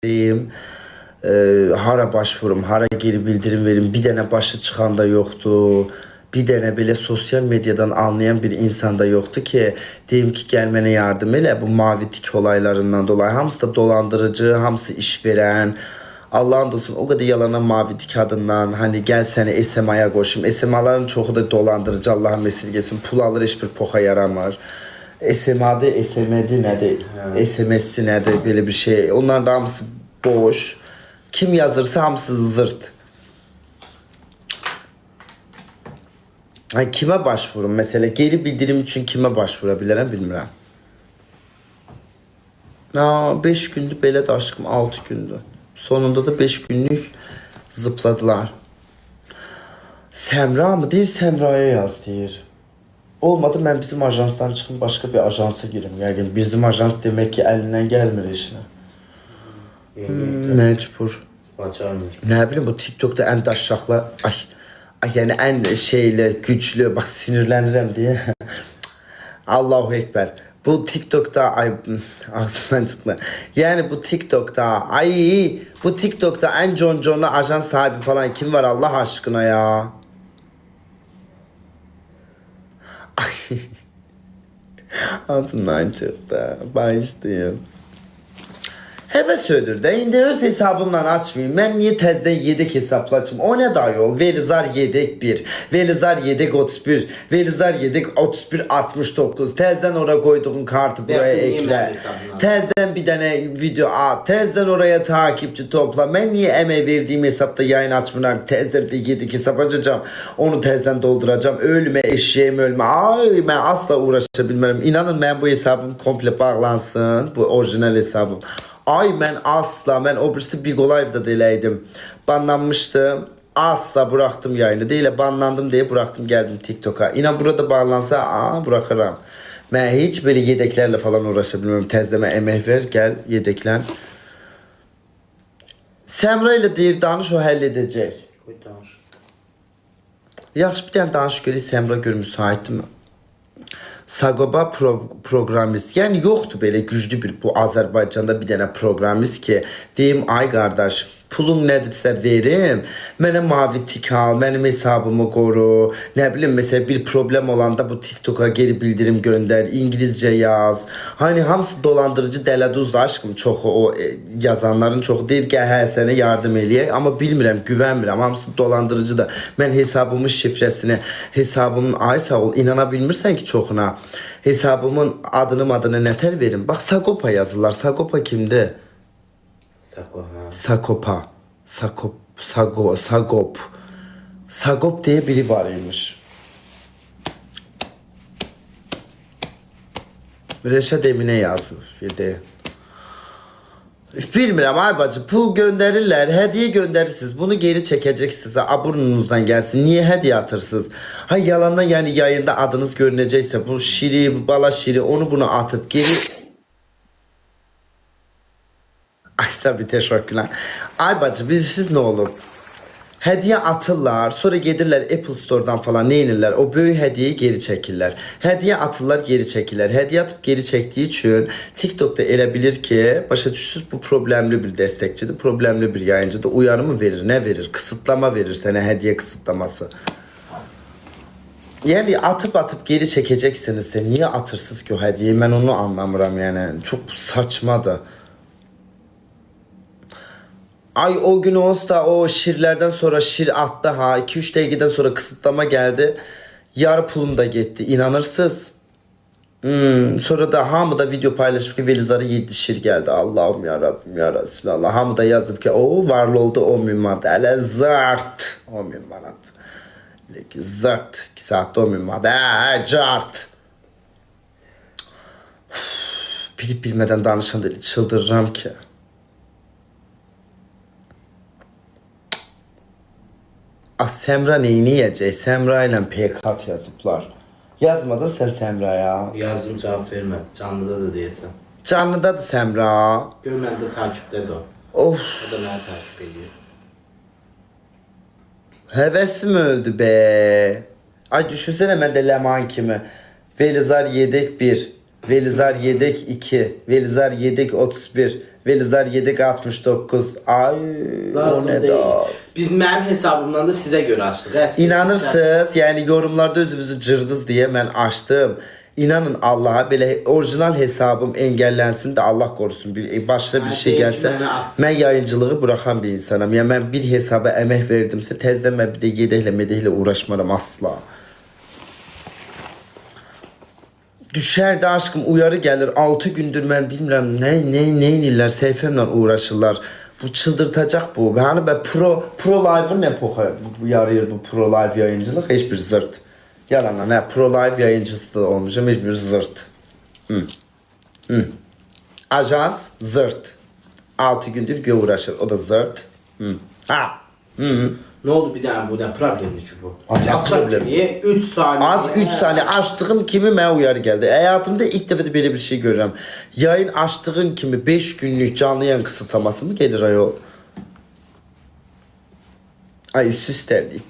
diyeyim. Hara başvurum, hara geri bildirim verim. Bir dənə başı çıxan da yoxdur. Bir dənə belə sosial medyadan anlayan bir insan da yoxdur ki, deyim ki, gəl mənə yardım elə bu mavi tik olaylarından dolayı. Hamısı da dolandırıcı, hamısı işveren. Allah'ın olsun o kadar yalana mavi tik adından hani gel seni SMA'ya koşayım. SMA'ların çoxu da dolandırıcı, Allah'ın esirgesin. Pul alır, hiçbir poxa yaramır. SMA'da SM'di nədir? SMS'di nədir? Belə bir şey. Onlar da hamısı boş. Kim yazırsa hamısı zırt. Hani kime başvurun mesela? Geri bildirim için kime başvurabilirim bilmirəm. 5 gündür belə də aşkım, 6 gündür. Sonunda da 5 günlük zıpladılar. Semra mı? Deyir Semra'ya yaz deyir. Olmadı ben bizim ajansdan çıxım başka bir ajansa girim. Yani bizim ajans demek ki elinden gelmir işine. Mecbur. Ne bileyim bu TikTok'ta en daşşakla yani en şeyle güçlü bak sinirlenirim diye. Allahu Ekber. Bu TikTok'ta ağzından çıktı. Yani bu TikTok'ta en John'lu ajans sahibi falan kim var Allah aşkına ya? Ağzından çıktı. Bağışlayın. Heves ödür de indi öz hesabımdan açmayayım. Ben niye tezden yedek hesapla açayım? O ne da yol? Velizar yedek 1, Velizar yedek 31, Velizar yedek 31 69. Tezden oraya koyduğum kartı buraya ekle. Tezden bir tane video at. Tezden oraya takipçi topla. Ben niye emeği verdiğim hesapta yayın açmıyorum? Tezden de yedek hesap açacağım. Onu tezden dolduracağım. Ölme eşeğim ölme. Ay ben asla uğraşabilmem. İnanın ben bu hesabım komple bağlansın. Bu orijinal hesabım. Ay ben asla o birisi Big Olay'da deleydim. Banlanmıştım. Asla bıraktım yayını. Değil banlandım diye bıraktım geldim TikTok'a. İnan burada bağlansa bırakırım. Ben hiç böyle yedeklerle falan uğraşabilmiyorum. Tezleme emek ver gel yedeklen. Semra ile deyir danış o halledecek. Yaxşı bir tane danış görək Semra gör müsaitmi? Sagopa programist. Yani yoktu böyle güçlü bir bu Azərbaycanda bir tane programist ki deyim ay kardeş pulum nedirsə verim. Mənə mavi tik al, mənim hesabımı koru. Ne bileyim mesela bir problem olanda bu TikTok'a geri bildirim gönder. İngilizce yaz. Hani hamısı dolandırıcı dəladuzdur aşkım. Çoxu o yazanların çoxu deyir ki hə sənə yardım eləyək. Amma bilmirəm, güvənmirəm. Hamısı dolandırıcı da. Mən hesabımın şifresini, hesabımın ay sağ ol inanabilmirsən ki çoxuna. Hesabımın adını nətər verim. Bax Sagopa yazırlar. Sagopa kimdir? Sagopa. Sagop diye biri varmış. Reşat Emine yazmış. Bilmirəm ay bacı pul gönderirler, hediye gönderirsiniz. Bunu geri çekeceksiniz. Burnunuzdan gelsin. Niye hediye atırsınız? Ha yalandan yani yayında adınız görünecekse bu şiri, bu bala şiri onu bunu atıp geri. Ay tabii teşekkürler. Ay bacı siz ne olur? Hediye atırlar, sonra gedirlər Apple Store'dan falan neyinirlər, o böyük hediyeyi geri çəkirlər. Hediye atırlar, geri çəkirlər. Hediye atıp geri çektiği için TikTok'ta elə bilir ki, başa düşürsüz bu problemli bir destekçidir, problemli bir yayıncıdır. Uyarı mı verir, ne verir? Kısıtlama verir sana hediye kısıtlaması. Yani atıp geri çekeceksiniz. Niye atırsınız ki o hediyeyi? Ben onu anlamıram yani. Çok saçmadır. Ay o gün olsa o şirlerden sonra şir attı ha 2-3 dakikadan sonra kısıtlama geldi. Yarı pulum da gitti inanırsız. Sonra da hamı da video paylaşıp ki Velizar'a 7 şir geldi. Allah'ım ya Rabbim ya Resulallah. Hamı da yazdım ki o varlı oldu 10 bin manat. Hele zart 10 bin manat. Zart 2 saatte 10 bin manat. Cart. Bilip bilmeden danışan değil çıldıracağım ki. Semra neyini yiyecek? Semra ile PK yazıplar. Yazmadın sen Semra'ya. Yazdım cevap vermedi. Canlıda da değilsen. Canlıda da Semra. Görmedi takipte de o. Of. O da beni takip ediyor. Hevesim öldü be. Ay düşünsene ben de Leman kimi. Velizar yedek 1, Velizar yedek 2, Velizar yedek 31, Velizar 769. Ay o Lazım ne değil. da. Biz benim hesabımdan da size göre açtık. İnanırsınız yani yorumlarda özünüzü cırdız diye ben açtım. İnanın Allah'a böyle orijinal hesabım engellensin de Allah korusun başına bir şey gelse ben yayıncılığı bırakan bir insanım. Yani ben bir hesaba emek verdimse tezden ben bir de yedehle medehle uğraşmaram asla. Düşer de aşkım uyarı gelir 6 gündür ben bilmirəm neyinirlər seyfemle uğraşırlar. Bu çıldırtacak bu. Yani ben pro live'ın ne poka bu yarıyor bu pro live yayıncılık hiçbir zırt. Yalan ne pro live yayıncısı da olmuşum hiçbir zırt. Ajans zırt. 6 gündür uğraşır o da zırt. Ne oldu bir daha bu ne problemli çünkü bu. Ay, ne problem? 3 saniye. Az 3 saniye açtığım kimi mən uyarı geldi. Hayatımda ilk defa da böyle bir şey görürüm. Yayın açtığın kimi 5 günlük canlı yayın kısıtlaması mı gelir ayol? Ay süslendi.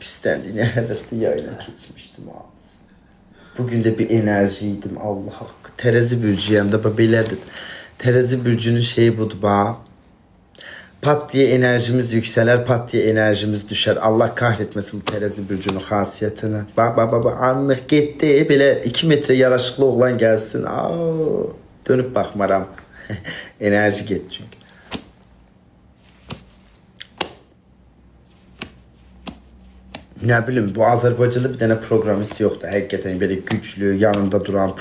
Ne hevesli yayına geçmiştim abi. Bugün de bir enerjiydim Allah hakkı. Terazi bürcüyem de belədir. Terazi bürcünün şeyi budur ba. Pat diye enerjimiz yükseler, pat diye enerjimiz düşer. Allah kahretmesin bu terazi bürcünün hasiyetini. Baba anlık gitti. Böyle 2 metre yaraşıklı oğlan gelsin. Dönüp bakmaram. Enerji get çünkü. Ne bileyim bu Azerbaycan'da bir tane programist yoktu. Hakikaten böyle güçlü, yanında duran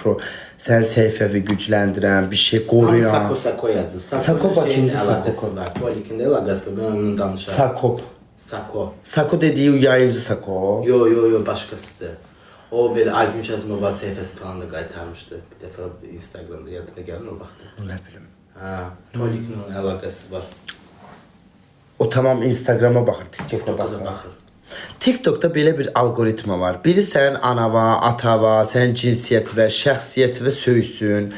sen seyfevi güçlendiren, bir şey koruyan. Sako yazdı. Sako bakayım, Sako. Tuvalikinde alakası ben onunla danışarım. Sako dediği yayıncı Sako. Yo başkasıdır. O böyle albüm yazma var sayfası falan da kaytarmıştı. Bir defa Instagram'da yadıma geldi o baktı. Ne bileyim. Tuvalikinin alakası var. O tamam Instagram'a bakır, TikTok'a bakır. TikTok'ta belə bir algoritma var. Biri sənin anava, atava, sənin cinsiyyət və şəxsiyyət və söysün,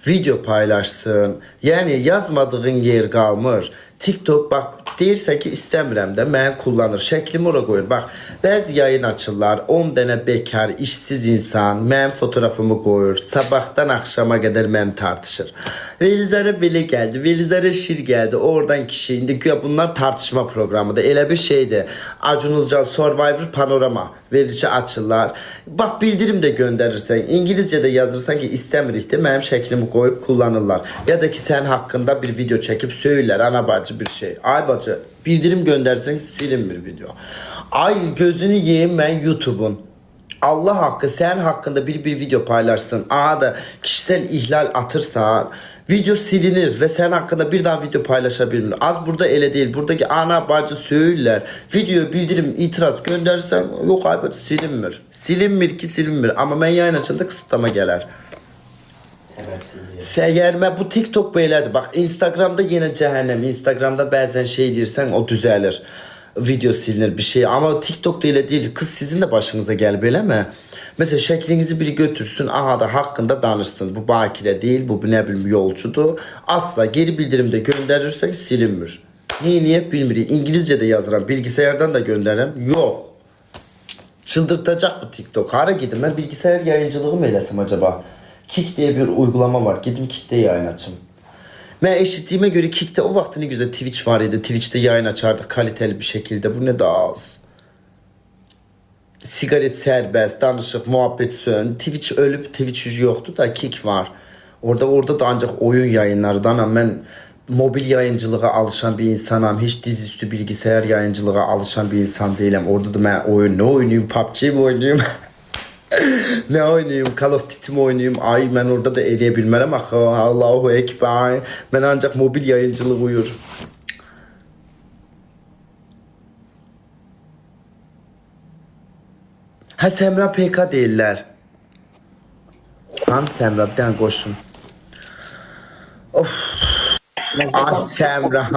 video paylaşsın. Yəni yazmadığın yer qalmır. TikTok bax deyirsə ki istəmirəm də mən kullanır. Şəklimi ora qoyur. Bax bəzi yayın açırlar. 10 dənə bekar, işsiz insan mənim fotoğrafımı qoyur. Sabahdan axşama qədər məni tartışır. Velizara belə gəldi, Velizara şir gəldi. Oradan kişi indi güya bunlar tartışma programıdır. Elə bir şeydir. Acun Ilıcalı Survivor Panorama verilişi açırlar. Bax bildirim də göndərirsən, İngilizcə də yazırsan ki istəmirik də mənim şəklimi qoyub kullanırlar. Ya da ki sən haqqında bir video çəkib söyürlər ana bacı bir şey. Ay bacı bildirim göndersen silin bir video. Ay gözünü yiyeyim ben YouTube'un. Allah hakkı sen hakkında bir video paylaşsın. Aa da kişisel ihlal atırsan video silinir ve sen hakkında bir daha video paylaşabilir. Az burada ele değil. Buradaki ana bacı söylerler. Video bildirim itiraz göndersen yok ay bacı silinmir. Silinmir ama ben yayın açında kısıtlama gelir. Səyərmə bu TikTok belədir. Bax Instagramda yenə cəhənnəm. Instagramda bəzən şey deyirsən o düzəlir. Video silinir bir şey. Ama TikTok'ta elə deyil. Kız sizin de başınıza gəlib eləmə. Mesela şəklinizi biri götürsün. Aha da haqqında danışsın. Bu bakirə değil. Bu ne bileyim yolcudur. Asla geri bildirimde gönderirsek silinmir. Niye bilmirik. İngilizce de yazıram. Bilgisayardan da gönderirim. Yok. Çıldırtacak bu TikTok. Hara gidin ben bilgisayar yayıncılığı mı eləsəm acaba? Kik diye bir uygulama var. Gidin Kik'te yayın açın. Ben eşittiğime göre Kik'te o vakti ne güzel Twitch var idi. Twitch'te yayın açardık kaliteli bir şekilde. Bu ne daha az. Sigaret serbest, danışık, muhabbet sön. Twitch ölüp Twitch yoktu da Kik var. Orada da ancak oyun yayınlardan ama ben mobil yayıncılığa alışan bir insanım. Hiç dizüstü bilgisayar yayıncılığa alışan bir insan değilim. Orada da ben oyun ne oynayayım? PUBG mi oynayayım? Ne oynayayım? Call of Duty mi oynayayım? Ay ben orada da eleyebilmem ama Allahu Ekber. Ben ancak mobil yayıncılığı uyur. Ha Semra PK değiller. Han Semra bir tane koşun. Of. Ay Semra.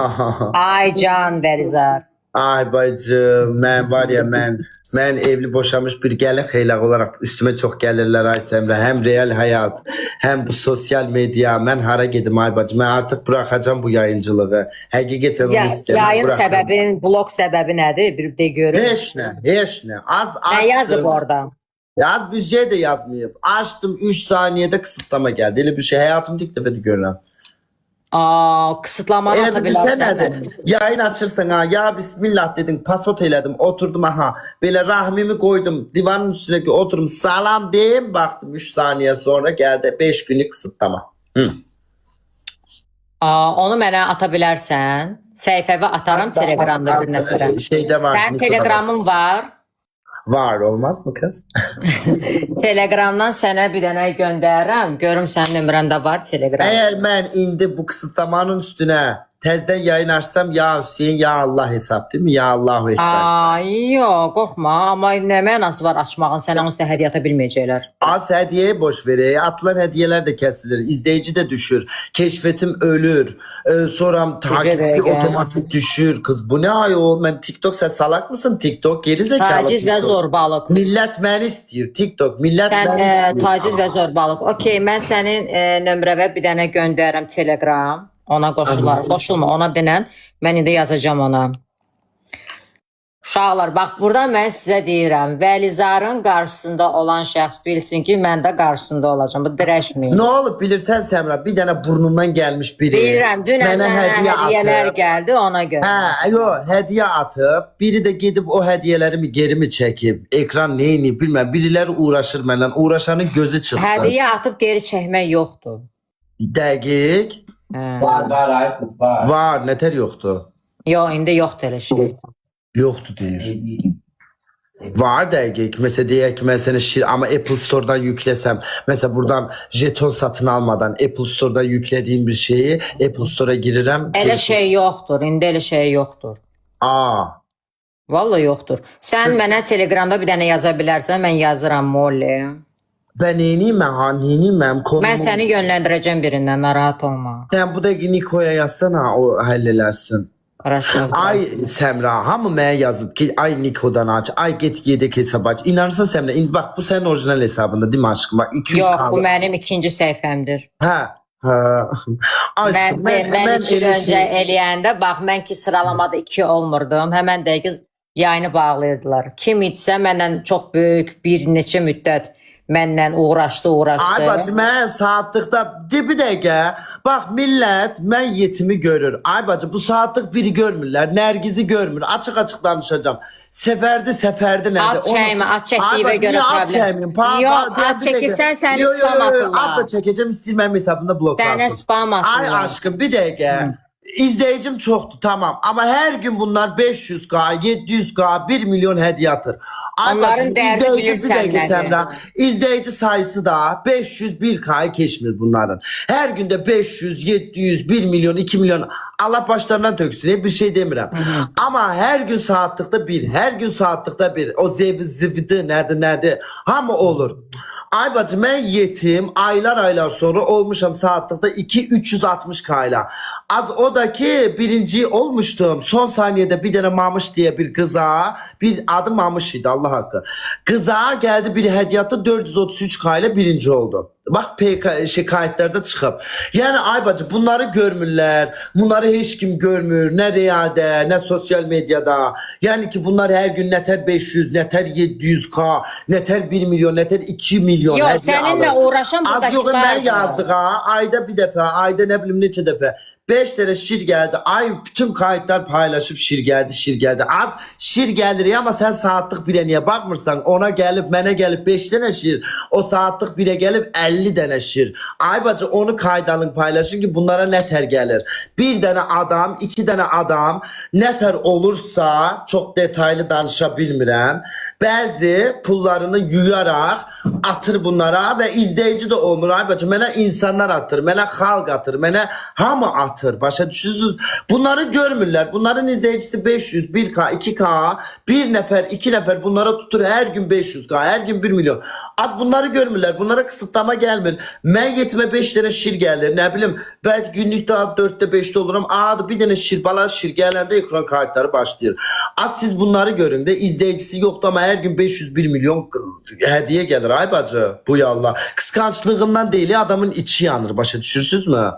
Ay Can Velizar. Ay bacım ben var ya ben evli boşanmış bir gelin xeylaq olarak üstüme çok gelirler ay Semra. Hem real hayat hem bu sosyal medya. Ben hara gedim ay bacım. Ben artık bırakacağım bu yayıncılığı. Hakikaten onu istedim. Yayın bırakacağım. səbəbin, blog səbəbi nədir? Bir də görün. Heç ne. Az Nə açtım. yazıb orada? Az bir şey de yazmayıp. Açtım 3 saniyede kısıtlama geldi. Öyle bir şey hayatımda ilk defa görürüm. Kısıtlamanı ata Sen bilərsən nədir? mənim. Yayın açırsan ha, ya bismillah dedim, pasot elədim, oturdum aha. Belə rahmimi koydum, divanın üstüne ki oturdum, salam deyim, baktım 3 saniye sonra geldi 5 günlük kısıtlama. Hı. Onu mənə ata bilərsən. Səhifəvi ataram Telegramda bir nəfərə. Şeyde var. Sən Niko'da Telegramın var. var, olmaz mı kız? Telegramdan sənə bir dənə göndərirəm. Görüm sənin nömrəndə var Telegram. Eğer ben indi bu kısıtlamanın üstüne tezden yayın açsam, ya Hüseyin ya Allah hesap değil mi? Ya Allahu Ekber. Yox, qorxma. Amma nə mənası var açmağın? Sənə onsuz da hədiyyə ata bilməyəcəklər. Az hediyeyi boş ver. Atılan hediyeler de kesilir. İzleyici de düşür. Keşfetim ölür. Sonra takipçi Ege. otomatik düşür. Kız bu ne ayol? Ben TikTok, sen salak mısın? TikTok geri zekalı. Taciz və TikTok. zorbalıq. Millet beni istiyor. TikTok. Millet Sən beni istiyor. taciz və zorbalıq. Okey, mən sənin nömrəvə bir dənə göndərirəm Telegram. Ona qoşular. Qoşulma, ona denən. Mən indi yazacağım ona. Uşaqlar, bax buradan mən sizə deyirəm. Vəlizarın qarşısında olan şəxs bilsin ki, mən də qarşısında olacağım. Bu dirəşməyin. Ne olup bilirsen Semra, bir tane burnundan gelmiş biri. Bilirəm, dünən Mənə sənə hediye hədiyyələr atıp- gəldi ona görə. He, yo, hediye atıp biri de gidip o hediyelerimi geri mi çekip ekran neyini bilmem, birileri uğraşır benden, uğraşanın gözü çıksın. Hədiyyə atıb geri çəkmək yoxdur. Dəqiq. Hə. Var Aykut var. Var, neter yoktu. Yox, indi yoxdur elə şey. Yoktu değil. Var dəqiq. Mesela diye ki ben seni ama Apple Store'dan yüklesem, mesela buradan jeton satın almadan Apple Store'dan yüklediğim bir şeyi Apple Store'a girerim. Elə şey yoxdur, indi elə şey yoxdur. Aa. Vallahi yoxdur. Sən mənə Telegramda bir dənə yaza bilərsən, mən yazıram Molly. Ben neyiniyim ben, ha neyiniyim ben. Mən səni yönləndirəcəm birindən, narahat olma. Sen bu da Niko'ya yazsana, o halledersin. Хорошо. Ay Semra, hamı mənə yazıb ki, ay Niko'dan aç, ay get yedek hesab aç. İnanırsan Semra, bak bu senin orijinal hesabında değil mi aşkım? Bak 200 Yox, kaldı. bu mənim ikinci səhifəmdir. Ha. Ha. Aşkım, Mən 2 il elə öncə eləyəndə, bax mən ki sıralamada 2 olmurdum. Həmən dəqiq yayını bağlayırdılar. Kim etsə məndən çox böyük bir neçə müddət məndən uğraşdı. Ay bacı, mən saatlıqda bir dəqiqə. Bax millət, mən yetimi görür. Ay bacı, bu saatlıq biri görmürlər. Nərgizi görmür. Açıq danışacağım. Səfərdi nədir? At çəkmə, at çəkdiyivə görə at çəkməyim? Yox, at çəkirsən səni spam atırlar. At da çəkəcəm, istəyir mənim hesabımda blok Sənə lazım. spam Ay atırlar. aşkım, bir dəqiqə. İzleyicim çoktu tamam ama her gün bunlar 500k, 700k, 1 milyon hediye atır. Ay Onların bacım, değerini izleyici bilirsen bir dakika nedir? Semra. İzleyici sayısı da 501k'yı geçmiyor bunların. Her günde 500, 700, 1 milyon, 2 milyon, Allah başlarından töksün, bir şey demirəm. Ama her gün saatlikte bir, her gün saatlikte bir, o zividi nerede hamı olur. Ay bacım, ben yetim, aylar sonra olmuşam saatlikte 2-360k ile. Az o da ki birinci olmuştum. Son saniyede bir tane Mamış diye bir kıza, bir adı Mamış idi Allah hakkı. Kıza geldi bir hediye attı, 433k ile birinci oldu. Bak kayıtlarda çıkıp. Yani ay bacı, bunları görmürler. Bunları hiç kim görmür. Ne realde, ne sosyal medyada. Yani ki bunlar her gün neter 500, neter 700k, neter 1 milyon, neter 2 milyon Yox, hediye səninlə alır. uğraşan Az yok ben buradakılar. yazdık ha. Ayda bir defa, ayda ne bileyim neçe defa. 5 tane şir geldi. Ay bütün kayıtlar paylaşıp şir geldi. Az şir gelir ama sen saatlik bile niye bakmırsan, ona gelip mene gelip 5 tane şir, o saatlik bile gelip 50 tane şir. Ay bacı, onu kaydalın paylaşın ki bunlara neter gelir. Bir tane adam, 2 tane adam neter olursa, çok detaylı danışabilmirəm. Bəzi pullarını yuyarak atır bunlara ve izleyici de olmur. Ay bacı, mənə insanlar atır, mənə xalq atır, mənə hamı atır. Başa düşürsünüz? Bunları görmürlər. Bunların izleyicisi 500, 1k, 2k, bir nefer, 2 nefer bunlara tutur her gün 500k, her gün 1 milyon. Az bunları görmürlər. Bunlara kısıtlama gelmir. Mən yetime 5 tane şir gelir. Ne bileyim, belki günlük daha 4'te 5'te olurum. Adı bir tane şir, bala şir gelende ekran kayıtları başlıyor. Az siz bunları görün de, izleyicisi yoktu ama her gün 501 milyon hediye gelir. Ay bacı, bu yallah. Kıskançlığından değil, adamın içi yanır. Başa düşürsünüz mü?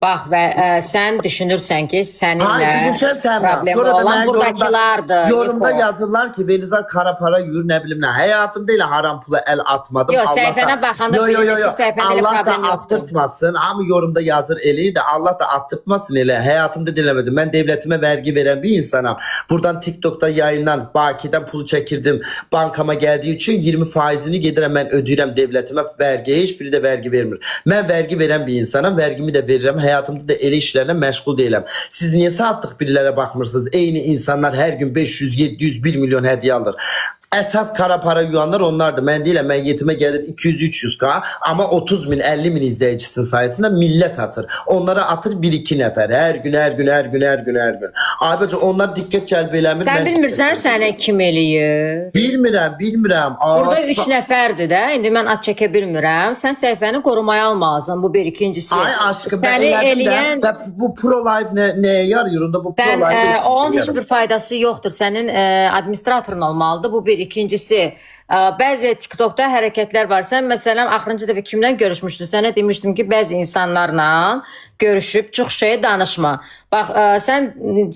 Bax və sən düşünürsən ki, Hayır, səninlə düşünsən problemi Sonra da olan mən buradakılardır. yorumda Niko. yazırlar ki Velizar kara para yürür ne bileyim ne. Hayatımda ile haram pula el atmadım. Yo, Allah səhifənə da- baxanda Yo, yo, yo, bilir yo. ki, səhifəndə elə Allah da problem yoxdur. attırtmasın. Ama yorumda yazır eli de Allah da attırtmasın ele. Hayatımda dinlemedim. Ben devletime vergi veren bir insanım. Buradan TikTok'ta yayından Baki'den pulu çekirdim. Bankama geldiği için 20 faizini gedirem ben ödəyirəm devletime vergiye. Hiçbiri de vergi vermir. Ben vergi veren bir insanım. Vergimi de veririm. Hayatımda da ele işlerle meşgul değilim. Siz niye saatlik birilere bakmırsınız? Eyni insanlar her gün 500, 700, 1 milyon hediye alır. Esas kara para yuyanlar onlardı. Ben değilim. Ben yetime geldim 200-300k ama 30 bin 50 bin izleyicisinin sayesinde millet atır. Onlara atır 1-2 nefer. Her gün. Abici onlar dikkat celbelemir. Sən bilmirsən səni kim eləyir? Bilmirəm. Burada 3 nəfərdir də. İndi mən ad çəkə bilmirəm. Sən səhifəni qorumaya almalısan. Bu bir. İkincisi. Ay aşkım ben Səni elədim eləyən de. Bu pro life neye yarıyor? Bu pro sən life onun heç bir faydası yoxdur. Sənin administratorun olmalıdır. Bu bir. İkincisi, bəzi TikTokda hərəkətlər var. Sən məsələn axırıncı dəfə kimdən görüşmüşdün? Sənə demişdim ki, bəzi insanlarla görüşüb çox şey danışma. Bax, sən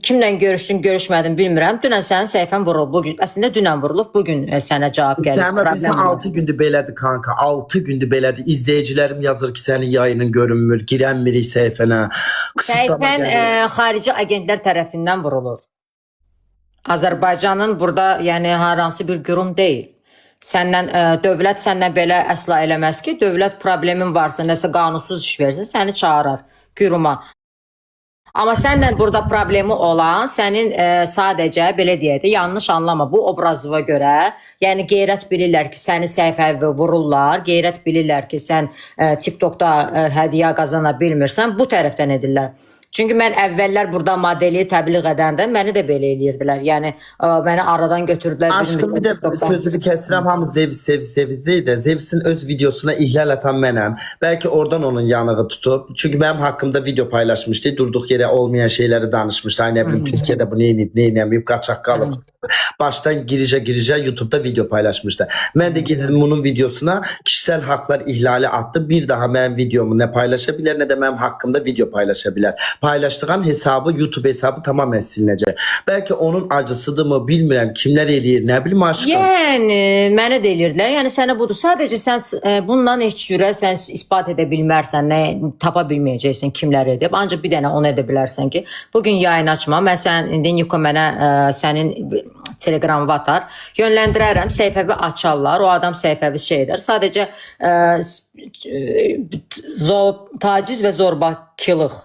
kimlə görüşdün, görüşmədin bilmirəm. Dünən sənin səhifən vurulub. Bugün əslində dünən vurulub. Bugün sənə cavab gəlir. Səmə bizə 6 gündür belədir kanka. 6 gündür belədir. İzleyicilerim yazır ki senin yayının görünmür. Girənmirik səhifənə. Kısıtlama Səhifən gəlir. xarici agentlər tərəfindən vurulur. Azərbaycanın burada yəni haransı bir qurum deyil. Dövlət səndən belə əsla eləməz ki, dövlət problemin varsa, nəsə qanunsuz iş versin, səni çağırar quruma. Amma səndən burada problemi olan sənin sadəcə belə deyək də yanlış anlama bu obrazıva görə, yəni qeyrət bilirlər ki, səni səhifəvi vururlar, qeyrət bilirlər ki, sən TikTokda hədiyyə qazana bilmirsən, bu tərəfdən edirlər. Çünki mən əvvəllər burada modeli təbliğ edəndə məni də belə eləyirdilər. Yəni məni aradan götürdülər. Aşkım bir de sözünü kesirəm hamı Zevs'deydi. Zevs'in öz videosuna ihlal atan mənəm. Belki oradan onun yanığı tutup. Çünkü benim hakkımda video paylaşmıştı. Durduk yere olmayan şeyleri danışmıştı. Hani ne bileyim Türkiye'de bu neyinleyip kaçak kalıp. Baştan girişe YouTube'da video paylaşmıştı. Ben de gittim bunun videosuna kişisel haklar ihlali attı. Bir daha benim videomu ne paylaşabilir ne de benim hakkımda video paylaşabilir. Paylaştığım hesabı YouTube hesabı tamamen silinecek. Belki onun acısıdır mı bilmirəm. Kimler eləyir ne bileyim aşkım. Yəni mənə də eləyirdilər. Yəni sənə budur. Sadəcə sən bundan heç cürə sən isbat edə bilmərsən, nə tapa bilməyəcəksən kimlər edib. Ancaq bir dənə onu edə bilərsən ki, bugün yayın açma. Mən indi Niko mənə sənin Telegramı atar. Yönləndirərəm, səhifəvi açarlar. O adam səhifəvi şey edər. Sadəcə taciz və zorbakılıq.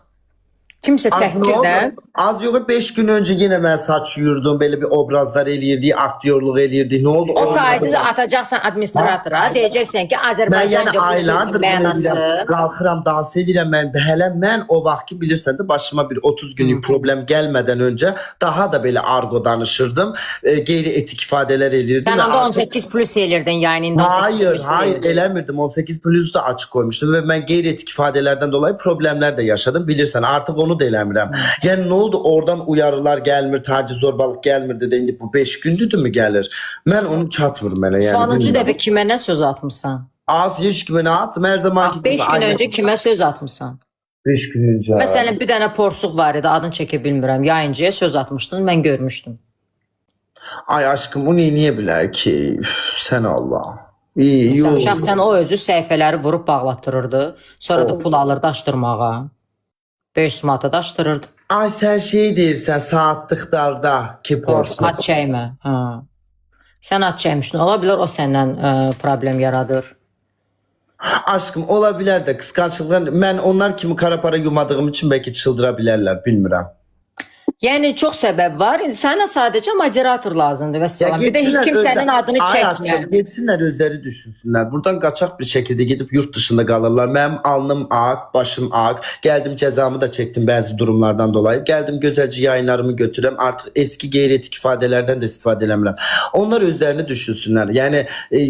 Kimsə təhqirdən Az yox 5 gün önce yine ben saç yurdum. Böyle bir obrazlar eləyirdi, aktyorluq eləyirdi. Ne oldu? o kaydı da atacaqsan administratora. Deyəcəksən ki, Ben yani Azərbaycanca bu aylardır sözün mənası. kalkıram, dans edirəm ben. Hele ben o vakti bilirsen de başıma bir 30 günlük problem gelmeden önce daha da böyle argo danışırdım. Gayri etik ifadeler eləyirdim. Sən ve onda artık- 18 plus eləyirdin yayınında. 18 plus Hayır eləyirdin. eləmirdim. 18 plus da açık koymuştum ve ben gayri etik ifadelerden dolayı problemler de yaşadım. Bilirsen artık onu da eləmirəm. Yani ne oldu? Oradan uyarılar gelmir, taciz zorbalık gelmir dedi. İndi bu 5 gündür mü gelir? Ben onu çatmır mənə yani. Sonuncu bilmirəm. dəfə kimə nə söz atmısan? Az hiç güvene attım her zaman. 5 gün öncə kimə söz atmısan? 5 gün önce. Məsələn, bir dənə porsuq var idi, adını çəkə bilmirəm. Yayıncıya söz atmışdın, mən görmüşdüm. Ay aşkım bu niye bilər ki? Üf, sen Allah. İyi yok. Şəxsən o özü səhifələri vurub bağlatdırırdı. Sonra da pul alırdı açdırmağa. 500 manata da açdırırdı. Ay sen şey deyirsən saatlıqlarda ki porsu. At çəkmə. Hə. Sən at çəkmişdin. Ola bilər o səndən problem yaradır. Aşkım olabilir de kıskançlıktan ben onlar kimi kara para yumadığım için belki çıldırabilirler bilmirəm. Yəni çox səbəb var. İndi sənə sadəcə moderator lazımdır və salam. Bir də heç geçsinlər kimsənin özləri- adını Ay çəkmə. aşkım, geçsinler özleri düşünsünler. Buradan kaçak bir şekilde gidip yurt dışında kalırlar. Benim alnım ak, başım ak. Geldim cezamı da çektim bazı durumlardan dolayı. Geldim güzelce yayınlarımı götürem. Artık eski gayretik ifadelerden de istifade edemem. Onlar özlerini düşünsünler. Yani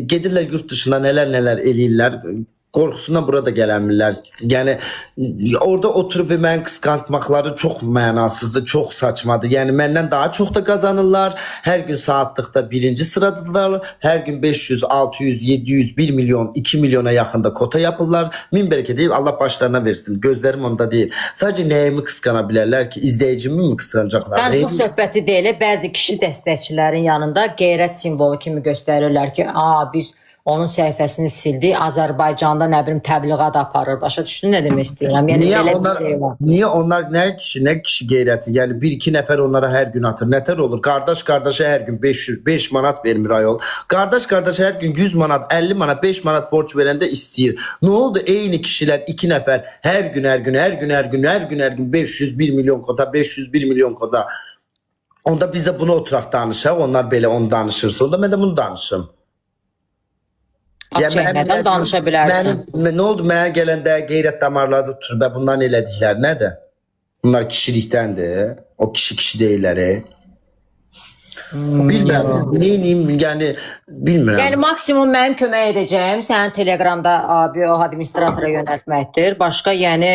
gelirler yurt dışında neler eləyirlər. qorxusundan burada gələnmirlər. Yəni orada oturub və məni qısqanmaqları çox mənasızdır, çox saçmadır. Yəni məndən daha çox da qazanırlar. Hər gün saatlıqda birinci sıradadılar. Hər gün 500, 600, 700, 1 milyon, 2 milyona yaxında kota yapırlar. Min bərəkət deyib Allah başlarına versin. Gözlərim onda deyil. Sadəcə nəyimi qısqana bilərlər ki, izləyicimi mi qısqanacaqlar? Qançlıq söhbəti deyil, bəzi kişi dəstəkçilərin yanında qeyrət simvolu kimi göstərirlər ki, biz onun səhifəsini sildik, Azərbaycanda nə bilim təbliğat aparır. Başa düşdün nə demək istəyirəm? Yəni Niyə onlar nə kişi qeyrəti? Yəni 1-2 nəfər onlara hər gün atır. Nətər olur? Qardaşa hər gün 5 manat vermir ayol. Qardaşa hər gün 100 manat, 50 manat, 5 manat borc verəndə istəyir. Nə oldu? Eyni kişilər 2 nəfər hər gün 500 1 milyon kota, 500 1 milyon kota. Onda biz də bunu oturaq danışaq. Onlar belə onu danışırsa, onda mən də bunu danışım. Nədən danışa bilərsən? Nə oldu? Mənə gələndə qeyrət damarlarda tutur və bunların elədikləri nədir? Bunlar kişilikdəndir. O kişi deyirlər. Bilmirəm. Neyim? Yəni bilmirəm. Yəni maksimum mənim kömək edəcəyim sənin Telegramda abi o administratora yönəltməkdir. Başqa yəni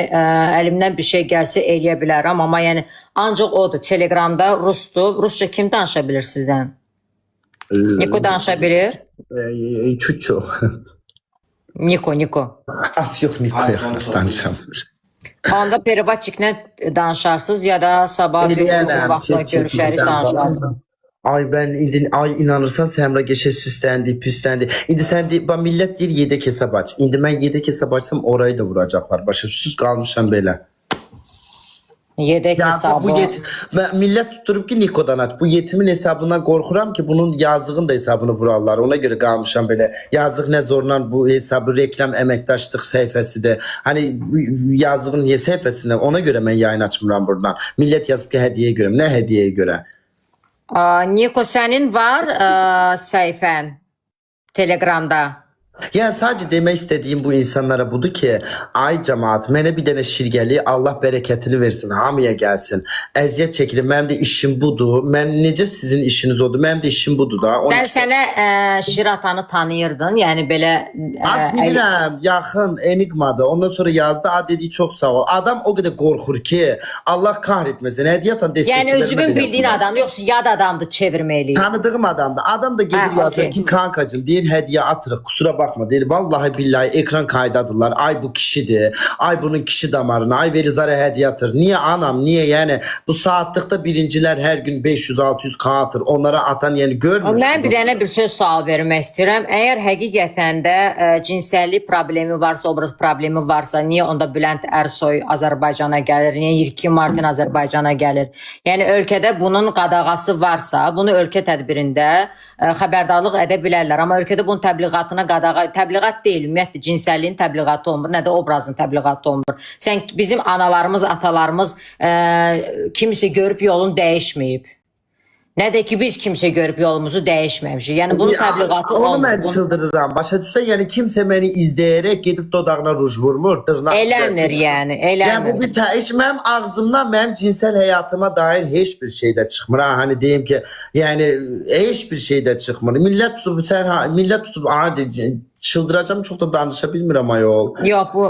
əlimdən bir şey gəlsə eləyə bilərəm, amma yəni ancaq odur. Telegramda rusdur. Rusca kim danışa bilir sizdən? Niko danışa bilir? Çuçu. Niko. Az yox Niko danışamır. Onda Peribaçiklə danışarsınız ya da sabah bir vaxtla görüşərik danışarsınız. Ay ben inanırsan Semra geçe süslendi, püslendi. İndi sen de millət deyir yedek hesab aç. İndi mən yedek hesab açsam orayı da vuracaklar. Başarısız kalmışam belə. Yedek hesabı. Millət tutturup ki Niko'dan aç. Bu yetimin hesabından qorxuram ki bunun yazığın da hesabını vurarlar. Ona göre kalmışam belə. Yazıq ne zorla bu hesabı reklam əməkdaşlıq səhifəsidir. Hani yazığın niye səhifəsində ona göre mən yayın açmıram buradan. Millət yazıb ki hədiyyə görə. Nə hədiyyəyə görə? Niko sənin var səhifən Telegramda. Yani sadece demek istediğim bu insanlara budur ki ay cemaat mənə bir dənə şirgəli Allah bereketini versin hamıya gelsin. Əziyyət çəkilir. Mənim də işim budur. Mən necə sizin işiniz odur? Mənim də işim budur da. Sən sənə Şiratanı tanıyırdın. Yəni belə bilirəm, yaxın enigmadır. Ondan sonra yazdı. Dedi çox sağ ol. Adam o qədər qorxur ki Allah kahretmesin. Hədiyyatan destekçilərimə. Yəni özümün bildiyin adam yoxsa yad adamdır çevirməyli. Tanıdığım adamdır. Adam da gelir yazır ki kankacığım deyir hediye atırıq. Kusura bakma deyir. Vallahi billahi ekran kaydadılar. Ay bu kişidir. Ay bunun kişi damarına. Ay Verizara hediye atır. Niye anam? Niye yani? Bu saatlıkta birinciler her gün 500-600 atır. Onlara atan yani görmürsünüz. Mən bir dənə bir söz sual vermək istəyirəm. Əgər həqiqətən də cinsəllik problemi varsa, obraz problemi varsa, niyə onda Bülent Ersoy Azərbaycana gəlir? Niyə Yirki Martin Azərbaycana gəlir? Yəni ölkədə bunun qadağası varsa, bunu ölkə tədbirində xəbərdarlıq edə bilərlər. Amma ölkədə bunun təbliğatına təbliğat deyil, ümumiyyətlə cinsəlliyin təbliğatı olmur, nə də obrazın təbliğatı olmur. Sən bizim analarımız, atalarımız kimisi görüb yolun dəyişməyib. Nə də ki biz kimsə görüb yolumuzu dəyişməmişik. Yəni bunun təbliğatı olmur. Onu mən çıldırıram. Başa düşsən, yəni kimsə məni izləyərək gedib dodağına ruj vurmur, dırnaq. Eləmir yəni, eləmir. Yəni bu bir iş mənim ağzımdan mənim cinsel həyatıma dair heç bir şey də çıxmır. Hani deyim ki, yəni heç bir şey də çıxmır. Millət tutub çıldıracağım, çox da danışa bilmirəm ayol. Yox, bu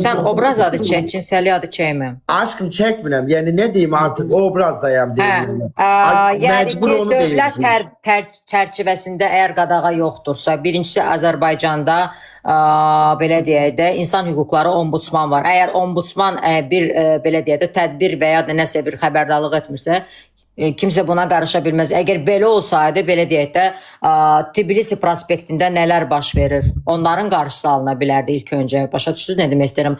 sən obraz adı çək, cinsəllik adı çəkməm. Aşkım çəkmirəm. Yəni nə deyim artıq obrazdayam deyim. Yəni dövlət çərçivəsində əgər qadağa yoxdursa, birincisi Azərbaycanda belə deyək də insan hüquqları ombudsman var. Əgər ombudsman bir belə deyək də tədbir və ya da nəsə bir xəbərdarlıq etmirsə, kimsə buna qarışa bilməz. Əgər belə olsaydı, belə deyək də Tbilisi prospektində nələr baş verir? Onların qarşısı alına bilərdi ilk öncə. Başa düşdünüz nə demək istəyirəm?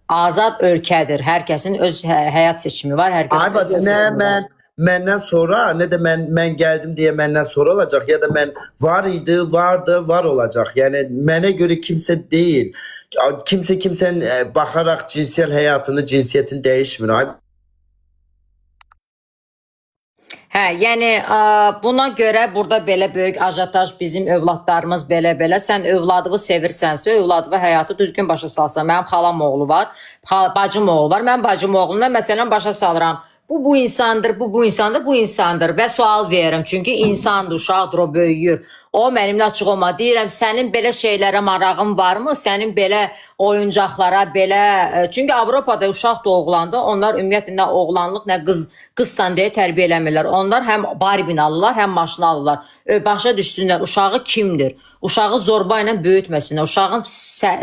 Azad ölkədir. Hər kəsin öz həyat seçimi var. Hər kəsin öz seçimi var. Məndən sonra, nə də mən gəldim deyə məndən sonra olacaq, ya da mən var idi, vardı, var olacaq. Yəni mənə görə kimsə deyil. Kimsə kimsənin baxaraq cinsiyel həyatını, cinsiyyətini dəyişmir. Hə, yəni buna görə burada belə böyük ajataj bizim övladlarımız belə-belə. Sən övladını sevirsənsə, övladını həyatı düzgün başa salsan. Mənim xalam oğlu var, bacım oğlu var. Mən bacım oğluna məsələn başa salıram. bu insandır, bu insandır, bu insandır və sual verirəm. Çünki insandır, uşaqdır, o böyüyür. O mənimlə açıq olma. Deyirəm, sənin belə şeylərə marağın varmı? Sənin belə oyuncaqlara, belə... Çünki Avropada uşaq doğulanda onlar ümumiyyətlə nə oğlanlıq, nə qızsan deyə tərbiyə eləmirlər. Onlar həm Barbie alırlar, həm maşını alırlar. Başa düşsünlər, uşağı kimdir? Uşağı zorba ilə böyütməsinlər. Uşağın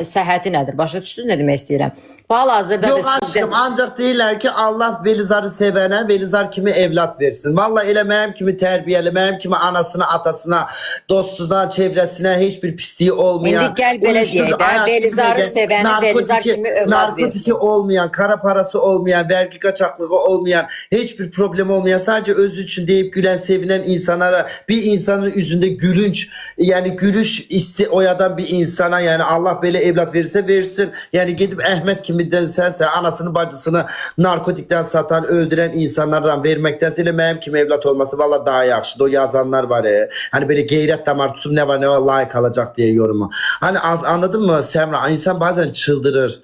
səhhəti nədir? Başa düşdünüz nə demək istəyirəm? Bu hal-hazırda Yok aşkım ancak değiller ki Allah Velizar'ı sevene Velizar kimi evlat versin. Vallahi elə mənim kimi tərbiyəli, mənim kimi anasına, atasına, dostuna, çevresine hiçbir pisliği olmayan. İndi gəl belə deyək də, Velizar'ı sevəni Velizar kimi evlat versin. Narkotiki olmayan, kara parası olmayan, vergi kaçaklığı olmayan, hiçbir problem olmayan, sadece özü için deyip gülen, sevinen insanlara, bir insanın yüzünde gülünç, yani gülüş hissi oyadan bir insana, yani Allah böyle evlat verirse versin. Yani gidip Ahmet kimiden sense anasını bacısını narkotikten satan, öldüren insanlardan vermektense ile mənim kimi evlat olması valla daha yaxşıdır. O yazanlar var ya. Hani böyle gayret damar tutum ne var ne var layık alacak diye yorumu. Hani anladın mı Semra? İnsan bazen çıldırır.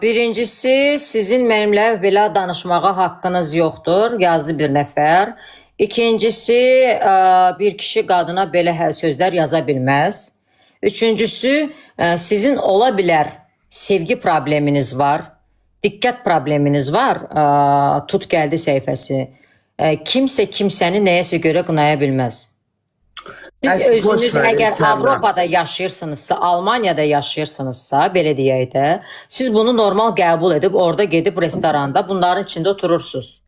Birincisi, sizin mənimlə belə danışmağa haqqınız yoxdur, yazdı bir nəfər. İkincisi, bir kişi qadına belə sözlər yaza bilməz. Üçüncüsü, sizin ola bilər sevgi probleminiz var, diqqət probleminiz var, tut gəldi səhifəsi. Kimsə kimsəni nəyəsə görə qınaya bilməz. Siz Əşk, boş özünüz ver, əgər Semra. Avropada yaşayırsınızsa, Almaniyada yaşayırsınızsa, belə deyək də, siz bunu normal qəbul edib, orada gedib restoranda bunların içində oturursunuz.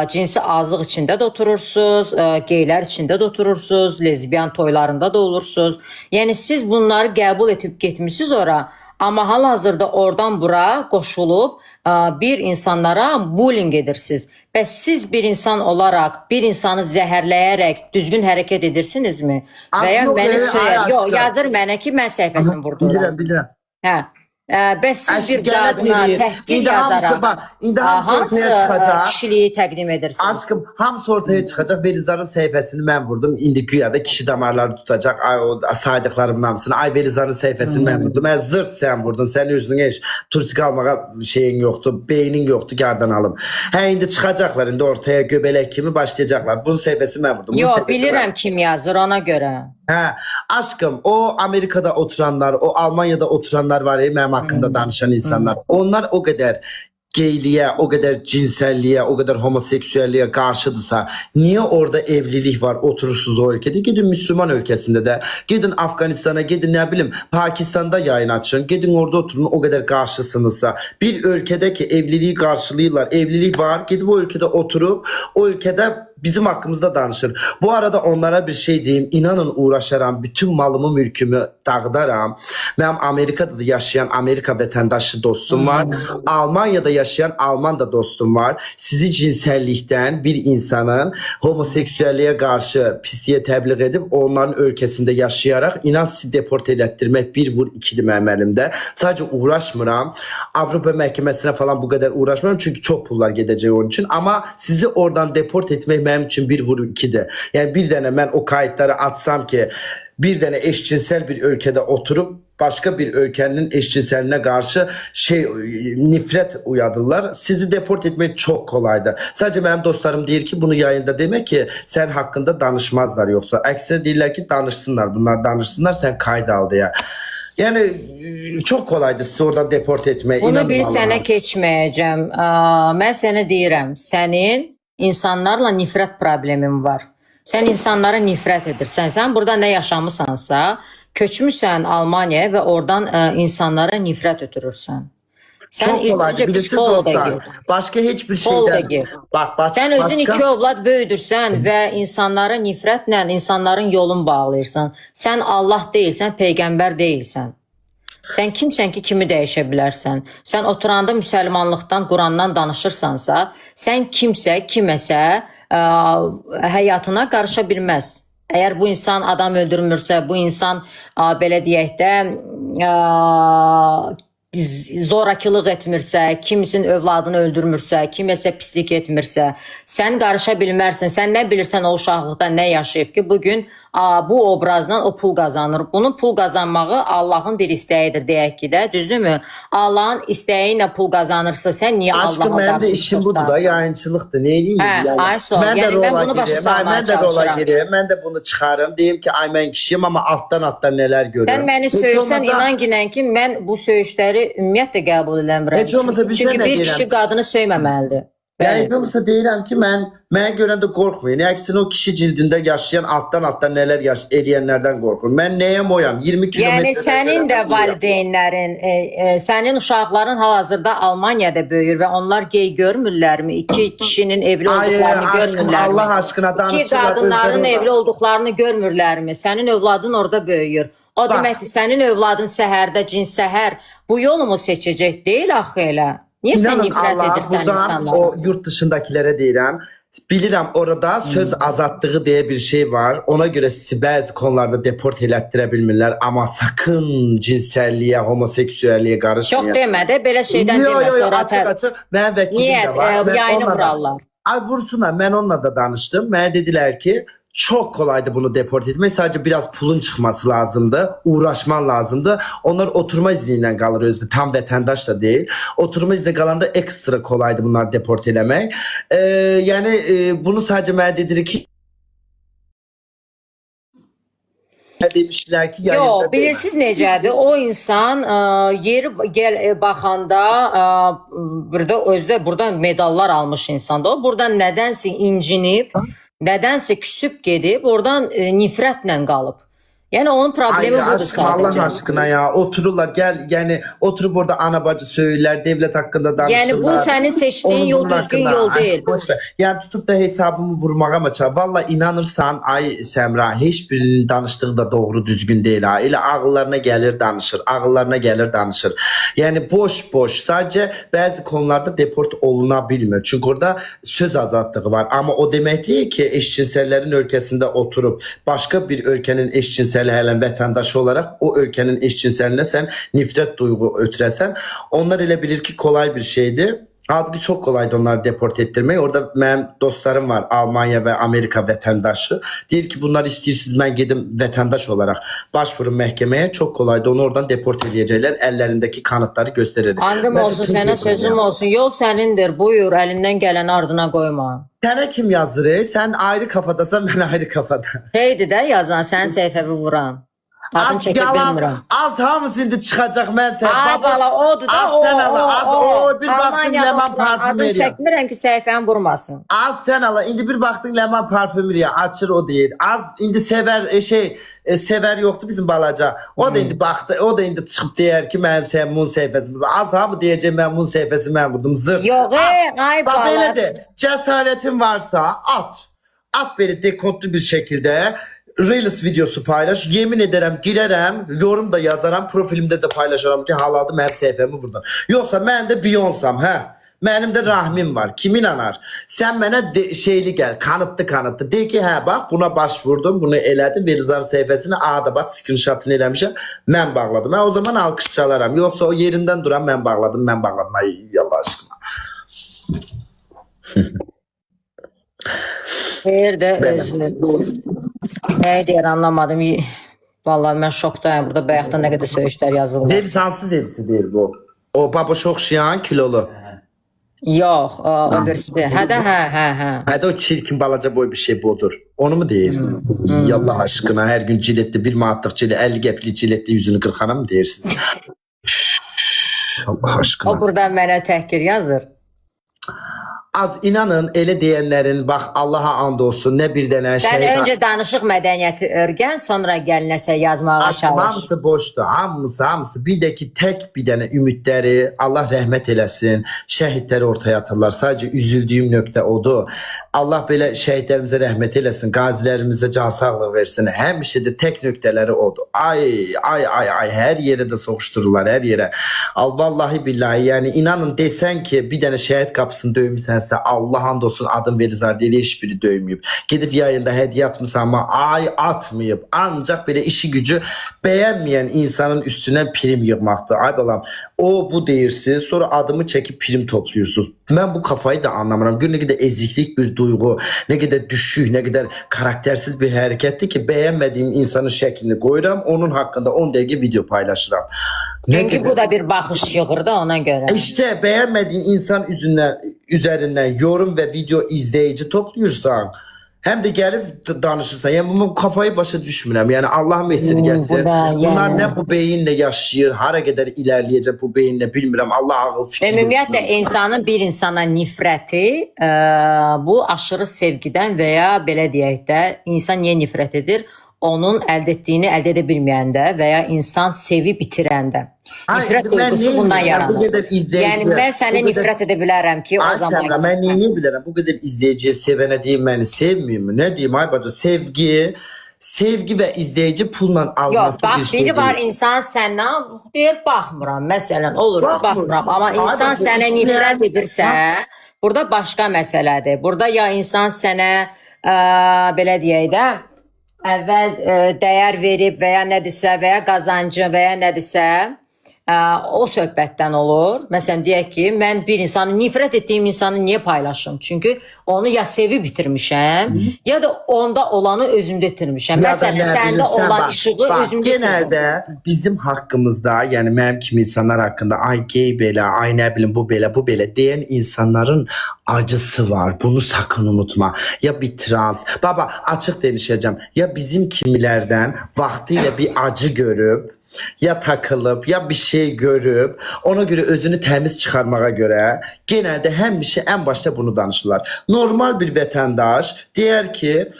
Cinsi azlıq içində də oturursunuz, geylər içində də oturursunuz, lezbiyan toylarında da olursunuz. Yəni siz bunları qəbul edib getmişsiniz ora, amma hal-hazırda oradan bura qoşulub bir insanlara bullying edirsiniz. Bəs siz bir insan olaraq, bir insanı zəhərləyərək düzgün hərəkət edirsinizmi? Və ya Yox, məni hayır, söyər, yox, aşkım. yazır mənə ki, mən səhifəsini vurduram. Bilirəm. Hə. Bəs siz bir Əşkələ qadına bilir. təhqir İndi hamısı yazaraq bak, indi hamısı hansı ortaya çıxacaq. kişiliyi təqdim edirsiniz? Aşkım hamısı ortaya çıkacak. Velizar'ın sayfasını ben vurdum. İndi güya da kişi damarları tutacak. Ay o saydıklarımın hamısını. Ay Velizar'ın sayfasını ben vurdum. Ben zırt sen vurdun. Senin yüzüne hiç turistik almaya şeyin yoktu. Beynin yoktu. Gerdan alım. He indi çıkacaklar. İndi ortaya göbelek kimi başlayacaklar. Bunun sayfasını ben vurdum. Bunun Yox, sayfasını bilirəm ben- kim yazır ona görə. He, aşkım o Amerika'da oturanlar, o Almanya'da oturanlar var ya benim hakkında danışan insanlar. Onlar o kadar geyliğe, o kadar cinselliğe, o kadar homoseksüelliğe karşıdırsa niye orada evlilik var oturursunuz o ülkede? Gidin Müslüman ülkesinde de, gidin Afganistan'a, gidin ne bileyim Pakistan'da yayın açın, gidin orada oturun o kadar karşısınızsa. Bir ülkedeki evliliği karşılıyorlar, evlilik var, gidip o ülkede oturup o ülkede bizim hakkımızda danışır. Bu arada onlara bir şey diyeyim. İnanın uğraşaram. Bütün malımı, mülkümü dağıdaram. Benim Amerika'da da yaşayan Amerika vatandaşı dostum var. Almanya'da yaşayan Alman da dostum var. Sizi cinsellikten bir insanın homoseksüelliğe karşı pisliğe tebliğ edip onların ülkesinde yaşayarak inan sizi deport ettirmek bir vur ikidir benim elimde. Sadece uğraşmıram. Avrupa Mahkemesi'ne falan bu kadar uğraşmıram. Çünkü çok pullar gidecek onun için. Ama sizi oradan deport etmek benim için bir vur ikidir. Yani bir tane ben o kayıtları atsam ki bir tane eşcinsel bir ülkede oturup başka bir ülkenin eşcinseline karşı nifret uyadırlar. Sizi deport etmek çok kolaydı. Sadece benim dostlarım değil ki bunu yayında demek ki sen hakkında danışmazlar yoksa. Aksine değiller ki danışsınlar. Bunlar danışsınlar sen kayda al diye. Yani çok kolaydı sizi oradan deport etmek. Bunu bir sənə keçməyəcəm. Mən sənə deyirəm, sənin insanlarla nifrət problemin var. Sən insanlara nifrət edirsən. Sən burada nə yaşamısansa, köçmüsən Almaniyaya və oradan insanlara nifrət ötürürsən. Sən Çok ilk kolaydı. öncə Bilirsiniz psixologa dostlar. gir. Başka hiçbir Psixologa şeyden. gir. Bak Sən özün iki övlad böyüdürsən və insanlara nifrətlə insanların yolunu bağlayırsan. Sən Allah deyilsən, peyğəmbər deyilsən. Sən kimsən ki, kimi dəyişə bilərsən? Sən oturanda müsəlmanlıqdan, Qurandan danışırsansa, sən kimsə, kiməsə həyatına qarışa bilməz. Əgər bu insan adam öldürmürsə, bu insan belə deyək də zorakılıq etmirsə, kimisinin övladını öldürmürsə, kiməsə pislik etmirsə, sən qarışa bilmərsən. Sən nə bilirsən o uşaqlıqda nə yaşayıb ki, bugün bu obrazdan o pul qazanır. Bunun pul qazanmağı Allahın bir istəyidir deyək ki də, düzdürmü? Allahın istəyi ilə pul qazanırsa sən niyə Aşkım Allah'a benim de qarşı işim budur çıxırsan? da yayıncılıktır. Ne diyeyim Hə, ay sağ ol. ben de Yəni mən rola bunu başa gireyim. salmaya Ben de rola çalışıram. gireyim. Ben de bunu çıkarım. Diyeyim ki ay ben kişiyim ama alttan neler görüyorum. Sən məni Heç söyürsən, olmasa- inan ginən ki, mən bu söyüşləri ümumiyyətlə qəbul edirəm. Heç olmasa bir Çünki sənə bir deyirəm. kişi qadını söyməməlidir. Yani Bəli. yoksa deyirəm ki mən görəndə qorxmayın. Əksinə o kişi cildində yaşayan alttan neler eləyənlərdən qorxur. Mən nəyəm oyam? 20 kilometre. Yəni sənin də valideynlərin, sənin uşaqların hal-hazırda Almaniyada böyür və onlar gey görmürlərmi? İki kişinin evli olduqlarını aşkım Allah görmürlərmi? aşkına İki danışırlar. qadınların özləri- evli olduqlarını görmürlərmi? Sənin övladın orada böyüyür. O Bax. deməkdir, sənin övladın səhərdə cins səhər bu yolu mu seçəcək? Deyil axı elə. Niyə sən İnanın nifrət Allah edirsən buradan insanlara? o yurt dışındakilere deyirəm. Bilirəm orada söz azadlığı diye bir şey var. Ona göre sizi bəzi konularda deport elətdirə bilmirlər. Ama sakın cinsəlliyə, homoseksüəlliyə qarışmayın. Çox demədi, belə şeydən Yo, demə yo, yo, sonra. açıq. Mənim vəkilim Niyə də var. Mən yayını onunla da- vurarlar? Ay vursunlar. Mən onunla da danışdım. Mənə dedilər ki çok kolaydı bunu deport etmek. Sadece biraz pulun çıkması lazımdı. Uğraşman lazımdı. Onlar oturma izniyle kalır özde. Tam vətəndaş da değil. Oturma izni kalanda ekstra kolaydı bunlar deport eləmək. Yani bunu sadece mənə dedilir ki demişler ki Yo, yayında bilirsiniz necədir? O insan yeri baxanda burada özdə buradan medallar almış insandır. O buradan nədənsə incinib, nədənsə küsüb gedib, oradan nifrətlə qalıb. Yəni onun problemi Ay budur aşkım Allah sadəcə. aşkına ya otururlar gel yani oturup orada ana bacı söylerler devlet hakkında danışırlar. Yəni bu sənin seçdiyin Onun yol bunun düzgün hakkında, yol aşkım, deyil. boş ver. Yani tutup da hesabımı vurmağa mı çağır? Valla inanırsan ay Semra hiçbirinin danıştığı da doğru düzgün değil ha. Elə ağıllarına gelir danışır. Ağıllarına gelir danışır. Yani boş sadece bazı konularda deport olunabilmir. Çünkü orada söz azadlığı var. Ama o demek değil ki eşcinsellerin ülkesinde oturup başka bir ülkenin eşcinsel helen vətəndaşı olarak o ülkenin eşcinseline sen nifret duygu ötüresen onlar elə bilir ki kolay bir şeydi. Halbuki çok kolaydı onları deport ettirmek. Orada benim dostlarım var Almanya ve Amerika vətəndaşı. Deyir ki bunlar istəyirsiniz ben gedim vətəndaş olarak başvurun məhkəməyə. Çok kolaydı onu oradan deport edəcəklər. Ellerindeki kanıtları gösterir. Andım olsun, sənə sözüm olsun. Yol sənindir. Buyur, əlindən gələni ardına qoyma. Sənə kim yazır? Sen ayrı kafadasan ben ayrı kafada. Şeydir də yazan, sənin səhifəvi vuran. Adını çəkə bilmirəm. Az hamısı indi çıxacaq mən sən. Ay bala odur da Az sən ala, az bir baxdın Ləman Adını parfümeriya. çəkmirəm ki səhifəni vurmasın. Az sen ala indi bir baxdın Ləman parfümeriya açır o deyir. Az indi sever sever yoktu bizim balaca. O da indi baxdı, o da indi çıxıb deyər ki mənim sən mun səhifəsi. Az hamı deyəcək mən mun səhifəsi mən vurdum. Zır. Yox, ay Bak bala. belə de cesaretin varsa at. At beni dekontlu bir şekilde Reels videosu paylaş. Yemin ederim girerem, yorum da yazarım, profilimde de paylaşırım ki haladım hep səhifəmi burada. Yoksa ben de Beyoncé'm he. Benim de rahmim var. Kim inanar? Sen bana şeyli gel. Kanıtlı. De ki he bak buna başvurdum. Bunu elədim. Verizar səhifəsini. Aa da bak screenshot'ını eləmişim. Ben bağladım. O zaman alkış çalaram. Yoksa o yerinden duran ben bağladım. Ay Allah aşkına. Xeyir də özünü. Nə deyir anlamadım. Vallahi mən şokdayım. Burada bayaqdan nə qədər söyüşlər yazılır. Dev evsi değil bu. O baboş oxşayan kilolu. Yox, o birisi. Hə də, hə. Hadi o çirkin balaca boy bir şey budur. Onu mu deyir? Yallah aşkına her gün ciletli bir manatlıq cilet 50 qəplik ciletli yüzünü qırxana mı deyirsiniz? Allah aşkına. O buradan mənə təhqir yazır. Az inanın elə deyənlərin bax Allaha and olsun ne bir dənə Sən şey öncə danışıq mədəniyyəti öyrən, sonra gəl nəsə yazmağa Aşkım, çalış. hamısı boşdur. Hamısı. Bir de ki tek bir tane ümidləri Allah rəhmət eləsin. Şəhidləri ortaya atırlar. Sadece üzüldüyüm nöqtə odur. Allah belə şəhidlərimizə rəhmət eləsin. Qazilərimizə can sağlığı versin. Həmişə də tek nöqtələri odur. Ay her yere de soğuştururlar her yere. Al vallahi billahi yani inanın desen ki bir tane şəhid qapısını döymüsən döyməsə, Allah and olsun adım Velizar deyil, heç biri döyməyib. Gedib yayında hədiyyə atmısan ama ay atmayıb. Ancaq belə işi gücü bəyənməyən insanın üstündən prim yığmaqdır. Ay balam, o bu deyirsiniz, sonra adımı çəkib prim toplayırsınız. Mən bu kafayı da anlamıram. Gör nə qədər eziklik bir duyğu, nə qədər düşük, nə qədər karaktersiz bir hərəkətdir ki, bəyənmədiyim insanın şəklini qoyuram, onun haqqında 10 dəqiqə video paylaşıram. Çünki bu da bir baxış yığır da ona görə. İşte beğenmediğin insan üzerinden yorum ve video izleyici topluyorsan hem de gelip danışırsan, yani bu kafayı başa düşmürəm. Yani Allah'ım esirgesin. Bunlar ne bu beyinle yaşayır, hara kadar ilerleyecek bu beyinle bilmirəm. Allah ağıl fikir. Ümumiyyətlə insanın bir insana nifrəti bu aşırı sevgidən və ya belə deyək də insan niyə nifrət edir? Onun əldə etdiyini əldə edə bilməyəndə və ya insan sevib itirəndə. Nifrət duyğusu bundan yaranır. Yəni mən səni nifrət edə bilərəm ki, o zaman. Mən neyi bilərəm? Bu qədər izleyiciye sevene deyim məni sevməyim mi? Ne diyeyim ay bacı? Sevgi ve izleyici pulla alması bir şey değil. Yox, bax, biri var insan səndən deyir, baxmıram. Məsələn, olur ki, baxmıram. Amma insan sənə nifrət edirsə, burada başqa məsələdir. Burada ya insan sənə, belə deyək də, əvvəl dəyər verib və ya nədirsə və ya qazancı və ya nədirsə o söhbətdən olur. Məsələn, deyək ki, mən bir insanı, nifrət etdiyim insanı niyə paylaşım? Çünki onu ya sevib bitirmişəm, ya da onda olanı özümdə itirmişəm. Məsələn, səndə olan işığı özümdə itirmişəm. Genelde bizim hakkımızda, yani mənim kimi insanlar hakkında ay gay belə, ay nə bilim bu belə, bu belə deyən insanların acısı var. Bunu sakın unutma. Ya bir trans, baba açıq danışacağım. Ya bizim kimilərdən vaxtilə bir acı görüb, ya takılıp ya bir şey görüp ona göre özünü temiz çıkarmaya göre genelde hem bir şey en başta bunu danışırlar. Normal bir vatandaş der ki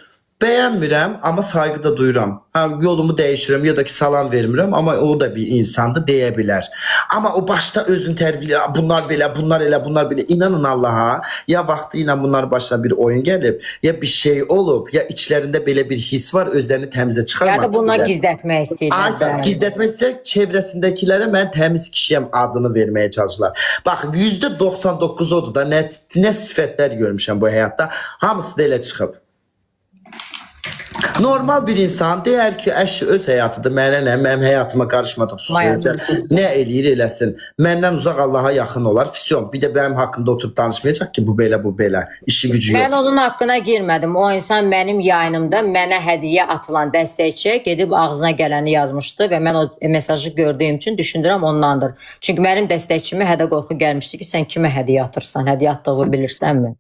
beğenmirəm ama saygıda duyuram. Yolumu değişirəm ya da ki salam vermirəm ama o da bir insandı deyə bilər. Ama o başta özünü tərbiyə bunlar belə, bunlar elə, bunlar belə. İnanın Allah'a ya vaxtı ilə bunlar başına bir oyun gəlib, ya bir şey olub, ya içlərində belə bir his var, özlərini təmizə çıxarmaq. Ya da buna gizlətmək istəyirlər. Aynen, gizlətmək istəyirlər. Çevrəsindəkilərə mən təmiz kişiyəm adını verməyə çalışırlar. Bax, %99 odur da nə sifətlər görmüşəm bu həyatda. Hamısı da elə çıxıb. Normal bir insan deyər ki, əşi öz həyatıdır, mənə nə, mənim həyatıma qarışmadıq, nə eləyir eləsin, məndən uzaq Allaha yaxın olar, fisyon, bir də mənim haqqımda oturub danışmayacaq ki, bu belə, bu belə, işi gücü yox. Mən onun haqqına girmədim, o insan mənim yayınımda mənə hədiyyə atılan dəstəkçiyə gedib ağzına gələni yazmışdı və mən o mesajı gördüyüm üçün düşündürəm ondandır. Çünki mənim dəstəkçimə hədə qorxu gəlmişdi ki, sən kimə hədiyyə atırsan, hədiyyə atdığını bilirsənmi?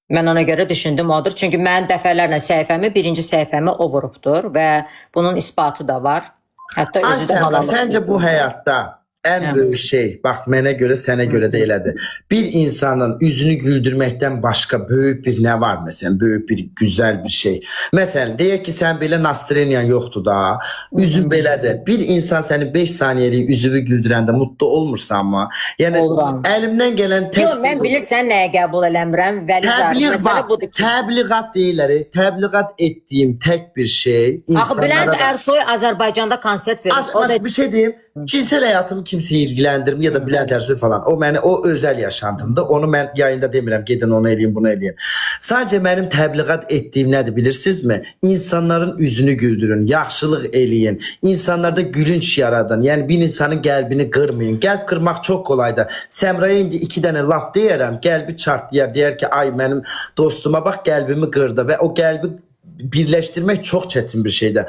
Mən ona görə düşündüm odur. Çünki mən dəfələrlə səhifəmi, birinci səhifəmi o vurubdur və bunun isbatı da var. Hətta özü də malamışdır. Səncə bu həyatda en büyük şey, bak mənə göre sənə göre de elədir. Bir insanın yüzünü güldürməkdən başka büyük bir ne var mesela? Büyük bir güzel bir şey. Mesela deyək ki sen belə Nastreniyan yoktu da, üzün belədir. Bir insan səni 5 saniyəlik üzünü güldürəndə mutlu olmursan mı? Yəni əlimdən gələn tek Yox, mən bilirsən nəyə qəbul eləmirəm? Vəlizar, məsələ budur ki. Təbliğat deyirlər. Təbliğat etdiyim tek bir şey. Axı Bülent Ersoy Azərbaycanda konsert verir. Aşk bir şey diyeyim. Cinsel hayatımı kimse ilgilendirmiyor ya da Bülent Ersoy falan. O özel yaşantımdı. Onu ben yayında demirəm. Gedin onu eləyin, bunu eləyin. Sadece benim təbliğat ettiğim nedir bilirsiniz mi? İnsanların yüzünü güldürün. Yaxşılıq eləyin. İnsanlarda gülünç yaradın. Yani bir insanın qəlbini qırmayın. Qəlb qırmaq çok kolaydı. Səmraya indi 2 dənə laf deyərəm. Qəlbi çartlayar. Deyər ki ay benim dostuma bak qəlbimi qırdı ve o qəlbi birleştirmek çok çetin bir şeydi.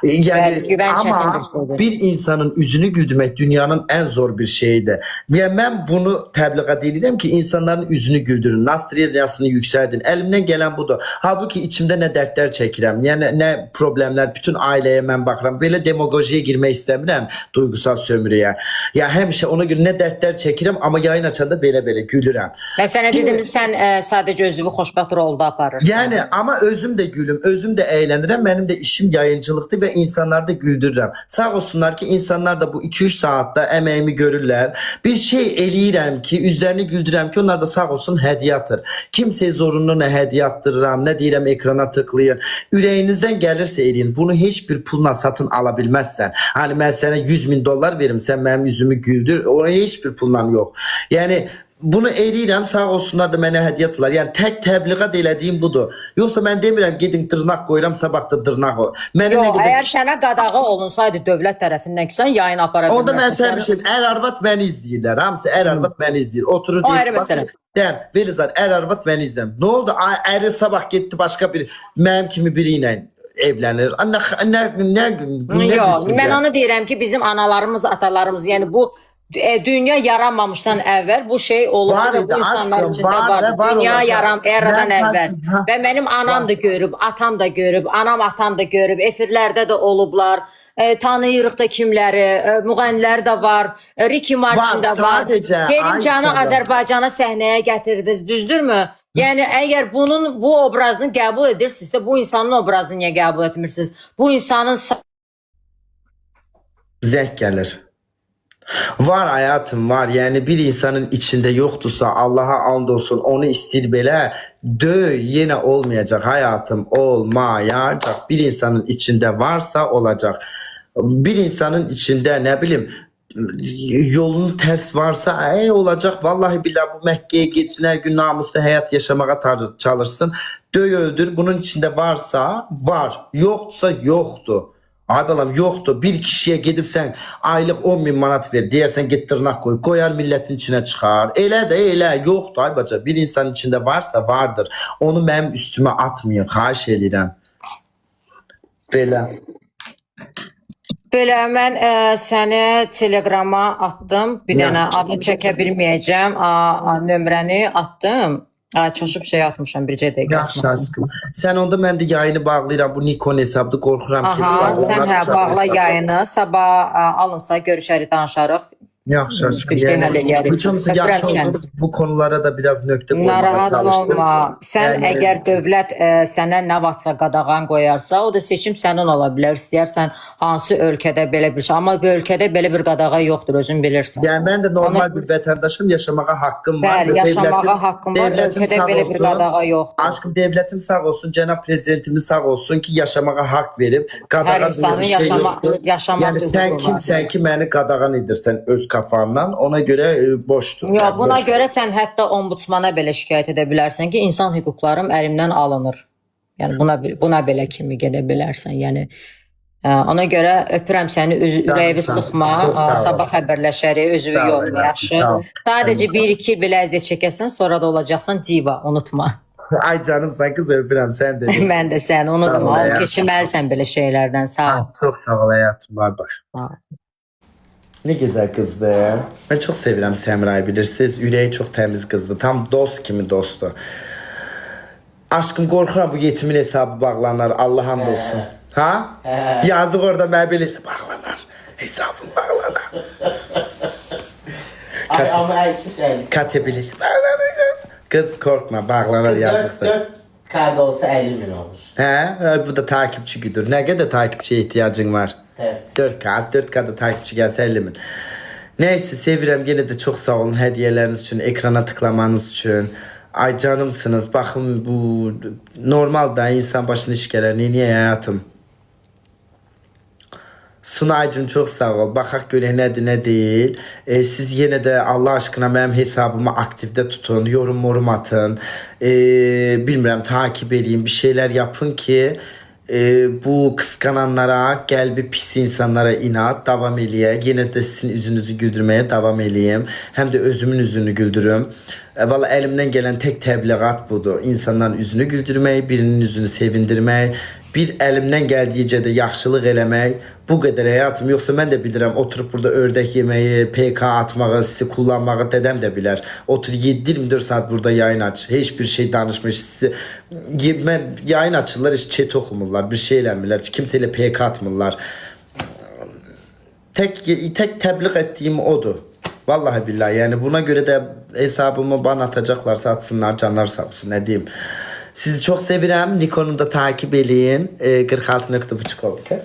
Yani ama bir insanın yüzünü güldürmek dünyanın en zor bir şeydi. Yani ben bunu təbliğat edirəm ki insanların yüzünü güldürün. Nastriyasını yükseldin. Elimden gelen budur. Halbuki içimde ne dertler çəkirəm. Yani ne problemler. Bütün aileye ben bakıram. Böyle demagojiye girmek istəmirəm. Duygusal sömürüye. Ya həmişə ona göre ne dertler çəkirəm ama yayın açanda belə gülürəm. Məsələn dedim sən sadəcə özünü xoşbəxt rolda aparırsan. Yani ama özüm de gülüm. Özüm de eğlenirəm. Benim de işim yayıncılıktı ve insanları da güldürürəm. Sağ olsunlar ki insanlar da bu 2-3 saatte emeğimi görürler. Bir şey eləyirəm ki, üzlerini güldürürəm ki onlar da sağ olsun hədiyyə atır. Kimseye zorunlu ne hədiyyə attırıram, ne deyirəm ekrana tıklayın. Ürəyinizdən gəlirsə eləyin. Bunu heç bir pulla satın alabilməzsən. Hani mən sənə $100.000 verim, sen benim yüzümü güldür. Oraya hiçbir pulla yok. Yani bunu eləyirəm, sağ olsunlar da mənə hədiyyə atırlar. Yəni tək təbliğat elədiyim budur. Yoxsa mən demirəm gedin dırnaq qoyuram, sabah da dırnaq o. Mənə nə Yox, qədər əgər sənə qadağa olunsaydı dövlət tərəfindən ki, sən yayın apara onda mən bilməzsən. sevmişim. Ər arvad məni izləyirlər. Hamısı ər arvad məni izləyir. Oturur O ayrı məsələ. Dən, Velizar, ər arvad məni izləyir. Nə oldu? Əri sabah getdi başqa bir mənim kimi biri ilə evlənir. Yox, mən onu deyirəm ki, bizim analarımız, atalarımız, yəni bu dünya yaranmamışdan əvvəl bu şey olub Var və idi, bu insanlar aşkım, içində var və var. var Dünya olacaq. eradan Mən əvvəl. saçım, ha. Və mənim anam da görüb, atam da görüb, anam atam da görüb, efirlərdə də olublar. Tanıyırıq da kimləri, müğənniləri də var, Ricky Martin Var, də var. sadəcə, Gelin canı Ayşədə. Azərbaycana səhnəyə gətirdiniz, düzdürmü? Yəni əgər bu obrazını qəbul edirsinizsə, bu insanın obrazını niyə qəbul etmirsiniz? Bu insanın Zəng gəlir. Var hayatım var. Yani bir insanın içinde yoktursa Allah'a and olsun onu istir belə yine olmayacak hayatım olmayacak. Bir insanın içinde varsa olacak. Bir insanın içinde ne bileyim yolunu ters varsa olacak. Vallahi billahi bu Mekke'ye gitsin her gün namuslu hayat yaşamaya çalışsın. Öldür. Bunun içinde varsa var. Yoksa yoktu. Ay balam yoktu. Bir kişiye gidip sen aylık 10.000 manat ver. Diyersen git tırnak koy. Koyar milletin içine çıkar. Elə de elə. Yoktu ay baca. Bir insanın içinde varsa vardır. Onu benim üstüme atmayın. Xahiş edirəm. Belə. Belə mən səni Telegrama attım. Bir dənə adını çəkə bilməyəcəm. Nömrəni attım. Çaşıb şey atmışam bircə dəqiqə. Yaxşı aşkım. Sen onda mən də yayını bağlayıram. Bu Nikon hesabda qorxuram ki. Aha, sən bağla yayını. Sabah alınsa görüşərik, danışarıq. Yaxşı aşkım. Bir şey həll edərik. Bütün yaxşı olur. Bu konulara da biraz nöqtə qoymaya Narahat çalışdım. olma. Sən əgər dövlət sənə nə vaxtsa qadağan qoyarsa, o da seçim sənin ola bilər. İstəyərsən hansı ölkədə belə bir şey. Amma bu ölkədə belə bir qadağa yoxdur, özün bilirsən. Yəni mən də normal bir vətəndaşım, yaşamağa haqqım var. Bəli, yaşamağa haqqım var. Ölkədə belə bir qadağa yoxdur. Aşkım devletim sağ olsun, cənab prezidentimiz sağ olsun ki yaşamağa haqq verib. Qadağan Hər insanın yaşamaq Yəni sən hüququ var. kimsən ki məni qadağan edirsən öz kafandan, ona görə boşdur. Yox, buna görə sən hətta ombudsmana belə şikayət edə bilərsən ki, insan hüquqlarım əlimdən alınır. Yəni buna belə kimi gedə bilərsən. Yəni ona görə öpürəm səni, ürəyini sıxma. Sabah xəbərləşərik, özünü yorma, yaxşı. Sadəcə 1-2 belə əziyyət çəkəsən, sonra da olacaqsan diva, unutma. Ay canım sən qız öpürəm sən də. Mən də səni unutma. Keçməlisən belə şeylərdən. Sağ ol. Çox sağ ol həyatım, bay bay. Ne güzel kızdı. Ben çok seviyorum Semra'yı bilirsiniz. Yüreği çok temiz kızdı. Tam dost kimi dostu. Aşkım korkuram bu yetimin hesabı bağlanar. Allah hamd olsun. Ha? Yazık orada məbəli bağlanar. Hesabım bağlanar. Ay ama erkek şey. Katebili bağlanar. Kız korkma bağlanar yazıktır. 4 kağıda olsa 50 bin olur. He, bu da takipçi güdür. Ne kadar takipçiye ihtiyacın var? Evet. 4K'da takipçi gelse 50 bin. Neyse sevirəm, yine de çok sağ olun hediyeleriniz için, ekrana tıklamanız için. Ay canımsınız. Bakın bu normal da insan başına iş gelir. Niye hayatım? Sunaycım çok sağ ol. Baxaq görək nədir, nə deyil. Siz yenə də Allah aşkına mənim hesabımı aktivdə tutun. Yorum atın. Bilmirəm, takip edin. Bir şeyler yapın ki bu kıskananlara, qəlbi pis insanlara inat davam eləyək. Yenə də sizin üzünüzü güldürməyə davam eləyim. Həm də özümün üzünü güldürüm. Valla elimdən gələn tek təbliğat budur. İnsanların üzünü güldürmək, birinin üzünü sevindirmək, bir elimdən gəldiyicə də yaxşılıq eləmək. Bu qədər həyatım. Yoxsa mən də bilirəm oturup burada ördək yeməyi, PK atmağı, sizi kullanmağı dedəm də bilər. Otur 7-24 saat burada yayın aç. Heç bir şey danışmış. Sizi mən yayın açırlar, heç chat oxumurlar, bir şey eləmirlər. Kimsə ilə PK atmırlar. Tek təbliğ etdiyim odur. Vallahi billahi yani buna göre de hesabımı bana atacaklarsa atsınlar, canlar sağ olsun, ne diyeyim. Sizi çok sevirəm. Nikon'u da takip edin. 46.5 oldu kız.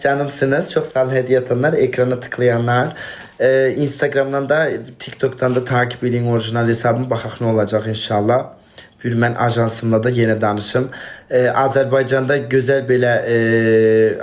Canımsınız. Çok sağ olun hediye atanlar, ekrana tıklayanlar. Instagram'dan da, TikTok'tan da takip edin orijinal hesabım. Baxaq ne olacak inşallah. Bir mən ajansımla da yeni danışım. Azərbaycanda gözəl belə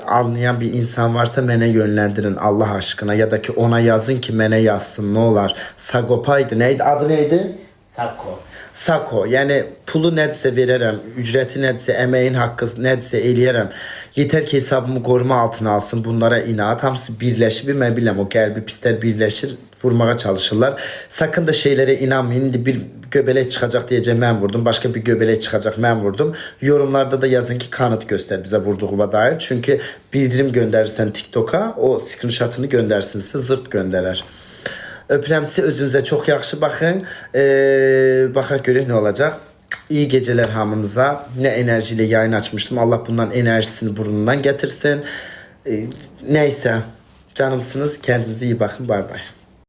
anlayan bir insan varsa mənə yönləndirin Allah aşkına. Ya da ki ona yazın ki mənə yazsın, ne olar. Sagopaydı. Neydi? Adı neydi? Sako. Sako. Yəni pulu nədirsə verərəm, ücreti nədirsə, əməyin haqqı nədirsə eləyərəm. Yetər ki hesabımı qoruma altına alsın. Bunlara inat. Hamısı birləşib, mən biləm o qəlbi pislər birləşir, vurmağa çalışırlar. Sakın da şeylərə inanmayın. İndi bir göbələk çıxacaq deyəcək, mən vurdum. Başqa bir göbələk çıxacaq, mən vurdum. Yorumlarda da yazın ki kanıt göstər bizə vurduğuna dair. Çünki bildirim göndərirsən TikTok'a, o screenshot'ını göndərsin sizə, zırt göndərər. Öpürəm sizi, özünüzə çox yaxşı baxın. Baxaq görək nə olacaq. İyi geceler hamınıza. Ne enerjiyle yayın açmıştım. Allah bundan enerjisini burnundan getirsin. Neyse. Canımsınız. Kendinize iyi bakın. Bay bay.